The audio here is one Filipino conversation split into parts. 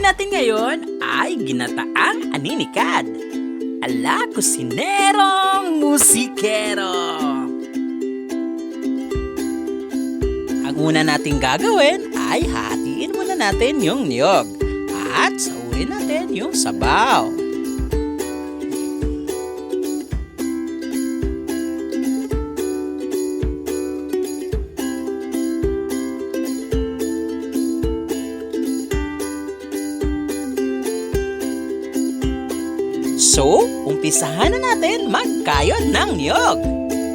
gagawin natin ngayon ay ginataang aninikad. Ala kusinerong musikero. Ang una nating gagawin ay hatiin muna natin yung niyog at saurin natin yung sabaw. So, umpisahan na natin magkayod ng niyog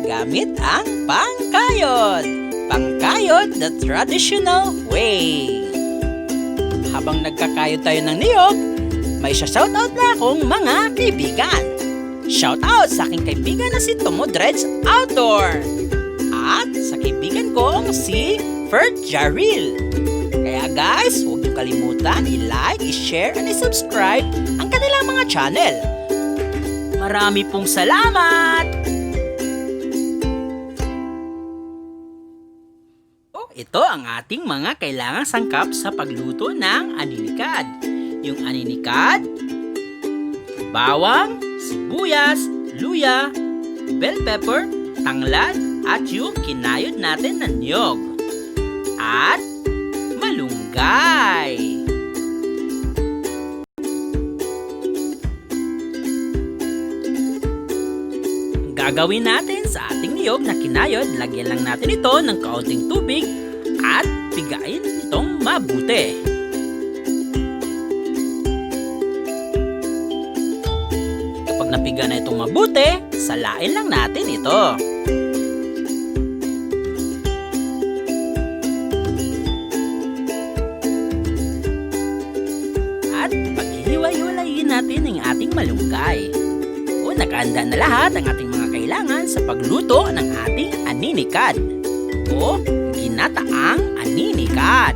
gamit ang pangkayod. Pangkayod the traditional way. Habang nagkakayod tayo ng niyog, may shoutout na akong mga kaibigan. Shoutout sa aking kaibigan na si Tomodreds Outdoor at sa kaibigan kong si Fert Jaril. Kaya guys, huwag niyo kalimutan i-like, i-share, and i-subscribe ang kanilang mga channel. Marami pong salamat! Ito ang ating mga kailangang sangkap sa pagluto ng aninikad. Yung aninikad, bawang, sibuyas, luya, bell pepper, tanglad, at yung kinayod natin na niyog. At malunggay. Gagawin natin sa ating niyog na kinayod, lagyan lang natin ito ng kaunting tubig at pigain itong mabuti. Kapag napiga na itong mabuti, salain lang natin ito. At paghihiwa-hiwalayin natin ang ating malunggay. Nakahanda na lahat ang ating mga kailangan sa pagluto ng ating aninikad o ginataang aninikad.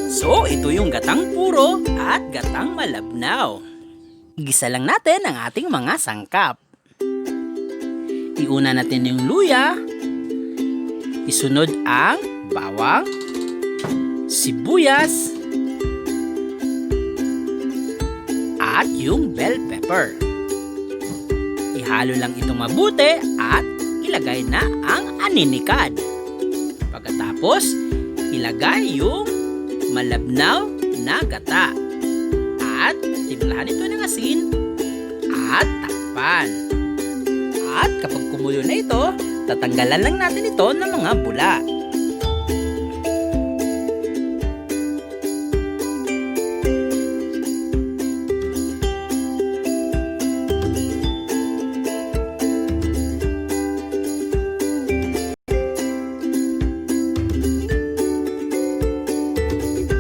So, ito yung gatang puro at gatang malabnaw. Igisa lang natin ang ating mga sangkap. Iuna natin yung luya, isunod ang bawang, sibuyas, at yung bell pepper. Ihalo lang itong mabuti at ilagay na ang aninikad. Pagkatapos, ilagay yung malabnaw na gata. At timplahan ito ng asin at takpan. At kapag kumulo na ito, tatanggalan lang natin ito ng mga bula.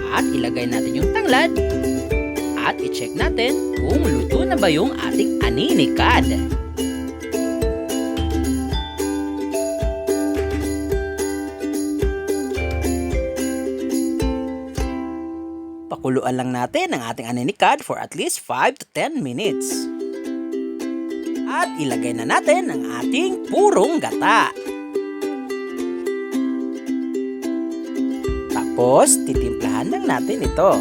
At ilagay natin yung tanglad at i-check natin kung luto na ba yung ating aninikad. Pakuluan lang natin ang ating aninikad for at least 5 to 10 minutes. At ilagay na natin ang ating purong gata. Tapos, titimplahan lang natin ito.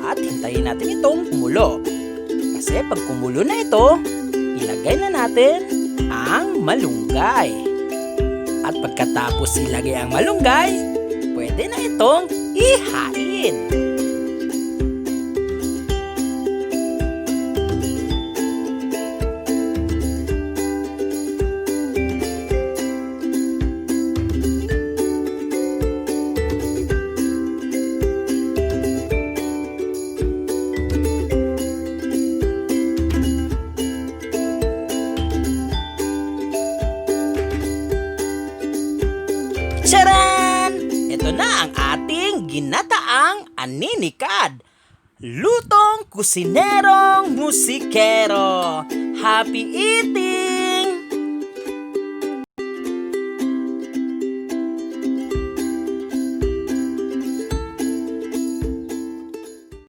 At hintayin natin itong kumulo. Kasi pag kumulo na ito, ilagay na natin ang malunggay. At pagkatapos ilagay ang malunggay, pwede na itong ihain. Charan! Ito na ang ating ginataang aninikad. Lutong kusinerong musikero. Happy eating!